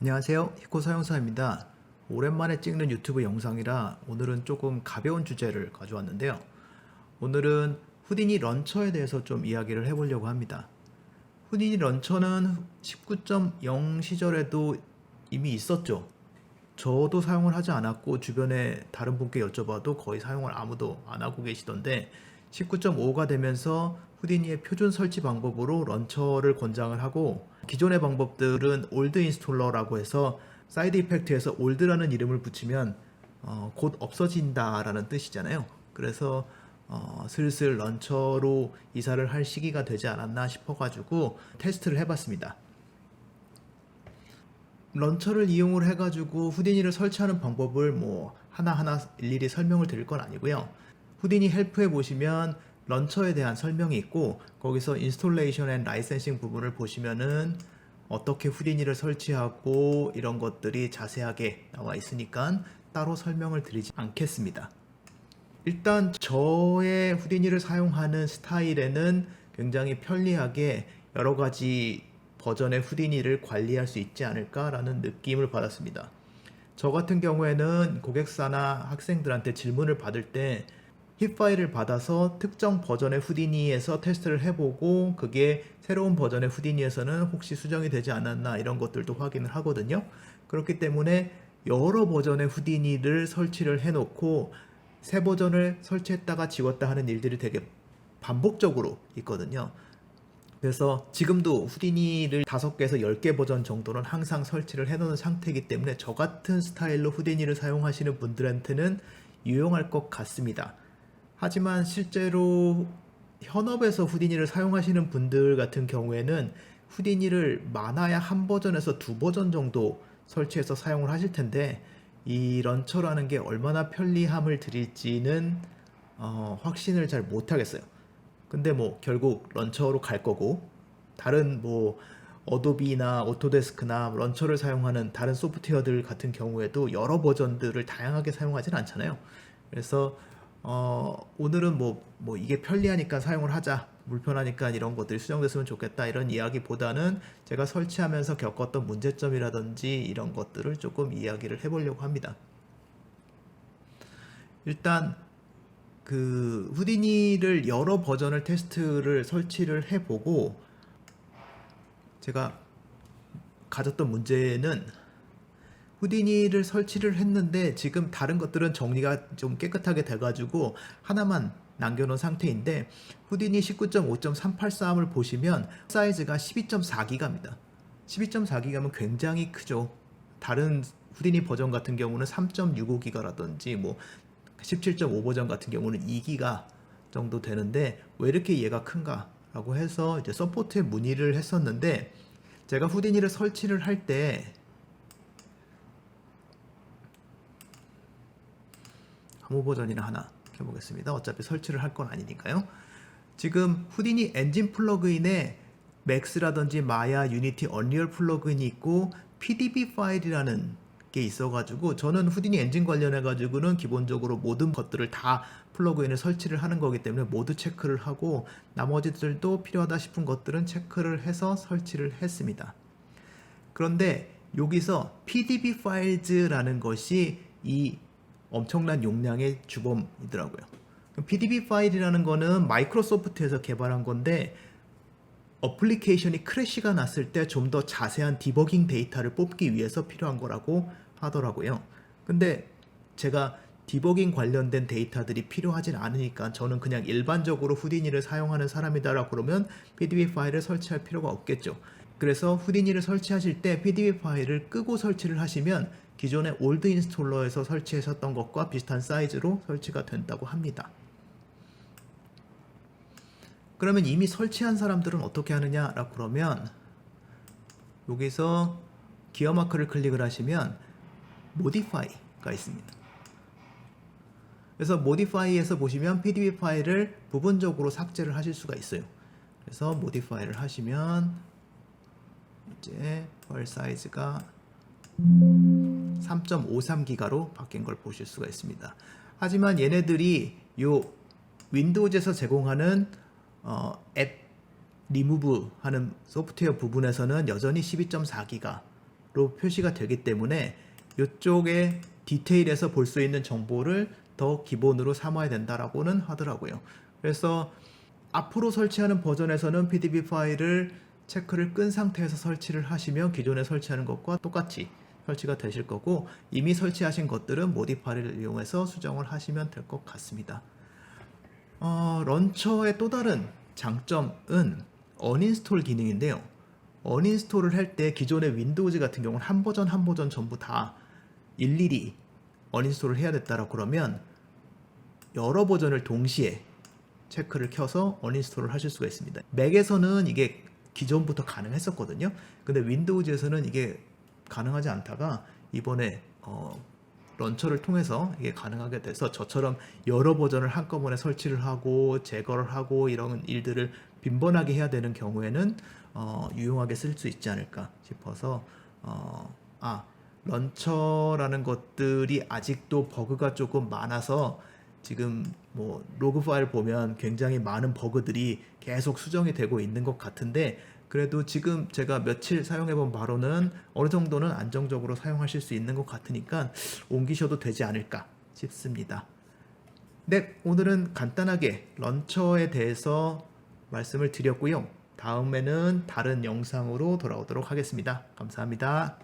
안녕하세요. 히코 사용사입니다. 오랜만에 찍는 유튜브 영상이라 오늘은 조금 가벼운 주제를 가져왔는데요. 오늘은 후디니 런처에 대해서 좀 이야기를 해보려고 합니다. 후디니 런처는 19.0 시절에도 이미 있었죠. 저도 사용을 하지 않았고 주변에 다른 분께 여쭤봐도 거의 사용을 아무도 안 하고 계시던데 19.5가 되면서 후디니의 표준 설치 방법으로 런처를 권장을 하고 기존의 방법들은 올드 인스톨러라고 해서 사이드 이펙트에서 올드라는 이름을 붙이면 곧 없어진다라는 뜻이잖아요. 그래서 슬슬 런처로 이사를 할 시기가 되지 않았나 싶어가지고 테스트를 해봤습니다. 런처를 이용을 해가지고 후디니를 설치하는 방법을 뭐 하나하나 일일이 설명을 드릴 건 아니고요. 후디니 헬프에 보시면 런처에 대한 설명이 있고 거기서 인스톨레이션 앤 라이센싱 부분을 보시면은 어떻게 후디니를 설치하고 이런 것들이 자세하게 나와 있으니까 따로 설명을 드리지 않겠습니다. 일단 저의 후디니를 사용하는 스타일에는 굉장히 편리하게 여러 가지 버전의 후디니를 관리할 수 있지 않을까라는 느낌을 받았습니다. 저 같은 경우에는 고객사나 학생들한테 질문을 받을 때 힙 파일을 받아서 특정 버전의 후디니에서 테스트를 해보고 그게 새로운 버전의 후디니에서는 혹시 수정이 되지 않았나 이런 것들도 확인을 하거든요. 그렇기 때문에 여러 버전의 후디니를 설치를 해놓고 새 버전을 설치했다가 지웠다 하는 일들이 되게 반복적으로 있거든요. 그래서 지금도 후디니를 5개에서 10개 버전 정도는 항상 설치를 해놓은 상태이기 때문에 저 같은 스타일로 후디니를 사용하시는 분들한테는 유용할 것 같습니다. 하지만 실제로 현업에서 후디니를 사용하시는 분들 같은 경우에는 후디니를 많아야 한 버전에서 두 버전 정도 설치해서 사용을 하실 텐데 이 런처라는 게 얼마나 편리함을 드릴지는 확신을 잘 못하겠어요. 근데 뭐 결국 런처로 갈 거고 다른 뭐 어도비나 오토데스크나 런처를 사용하는 다른 소프트웨어들 같은 경우에도 여러 버전들을 다양하게 사용하진 않잖아요. 그래서 오늘은 뭐 이게 편리하니까 사용을 하자, 불편하니까 이런 것들이 수정됐으면 좋겠다 이런 이야기보다는 제가 설치하면서 겪었던 문제점이라든지 이런 것들을 조금 이야기를 해보려고 합니다. 일단 그 후디니를 여러 버전을 테스트를 설치를 해보고 제가 가졌던 문제는 후디니를 설치를 했는데 지금 다른 것들은 정리가 좀 깨끗하게 돼가지고 하나만 남겨놓은 상태인데 후디니 19.5.383을 보시면 사이즈가 12.4기가입니다. 12.4기가면 굉장히 크죠. 다른 후디니 버전 같은 경우는 3.65기가라든지 뭐 17.5 버전 같은 경우는 2기가 정도 되는데 왜 이렇게 얘가 큰가 라고 해서 이제 서포트에 문의를 했었는데 제가 후디니를 설치를 할 때 암호 버전이나 하나 켜보겠습니다. 어차피 설치를 할 건 아니니까요. 지금 후디니 엔진 플러그인에 맥스라든지 마야, 유니티, 언리얼 플러그인이 있고 PDB 파일이라는 게 있어가지고 저는 후디니 엔진 관련해가지고는 기본적으로 모든 것들을 다 플러그인을 설치를 하는 거기 때문에 모두 체크를 하고 나머지들도 필요하다 싶은 것들은 체크를 해서 설치를 했습니다. 그런데 여기서 PDB 파일즈라는 것이 이 엄청난 용량의 주범이더라고요. PDB 파일이라는 거는 마이크로소프트에서 개발한 건데 어플리케이션이 크래시가 났을 때 좀 더 자세한 디버깅 데이터를 뽑기 위해서 필요한 거라고 하더라고요. 근데 제가 디버깅 관련된 데이터들이 필요하진 않으니까 저는 그냥 일반적으로 후디니를 사용하는 사람이다라고 그러면 PDB 파일을 설치할 필요가 없겠죠. 그래서 후디니를 설치하실 때 PDB 파일을 끄고 설치를 하시면 기존의 올드 인스톨러에서 설치하셨던 것과 비슷한 사이즈로 설치가 된다고 합니다. 그러면 이미 설치한 사람들은 어떻게 하느냐라고 그러면 여기서 기어 마크를 클릭을 하시면 Modify가 있습니다. 그래서 Modify에서 보시면 PDB 파일을 부분적으로 삭제를 하실 수가 있어요. 그래서 Modify를 하시면 이제 파일 사이즈가 3.53기가로 바뀐 걸 보실 수가 있습니다. 하지만 얘네들이 요 윈도우즈에서 제공하는 앱 리무브 하는 소프트웨어 부분에서는 여전히 12.4기가 로 표시가 되기 때문에 이쪽에 디테일에서 볼 수 있는 정보를 더 기본으로 삼아야 된다라고는 하더라고요. 그래서 앞으로 설치하는 버전에서는 PDB 파일을 체크를 끈 상태에서 설치를 하시면 기존에 설치하는 것과 똑같이 설치가 되실 거고, 이미 설치하신 것들은 모디파이를 이용해서 수정을 하시면 될 것 같습니다. 런처의 또 다른 장점은 언인스톨 기능인데요. 언인스톨을 할 때 기존의 윈도우즈 같은 경우는 한 버전 한 버전 전부 다 일일이 언인스톨을 해야 됐다라고 그러면 여러 버전을 동시에 체크를 켜서 언인스톨을 하실 수가 있습니다. 맥에서는 이게 기존부터 가능했었거든요. 근데 윈도우즈에서는 이게 가능하지 않다가 이번에 런처를 통해서 이게 가능하게 돼서 저처럼 여러 버전을 한꺼번에 설치를 하고 제거를 하고 이런 일들을 빈번하게 해야 되는 경우에는 유용하게 쓸 수 있지 않을까 싶어서 런처라는 것들이 아직도 버그가 조금 많아서 지금 뭐 로그 파일 보면 굉장히 많은 버그들이 계속 수정이 되고 있는 것 같은데, 그래도 지금 제가 며칠 사용해 본 바로는 어느 정도는 안정적으로 사용하실 수 있는 것 같으니까 옮기셔도 되지 않을까 싶습니다. 네, 오늘은 간단하게 런처에 대해서 말씀을 드렸고요. 다음에는 다른 영상으로 돌아오도록 하겠습니다. 감사합니다.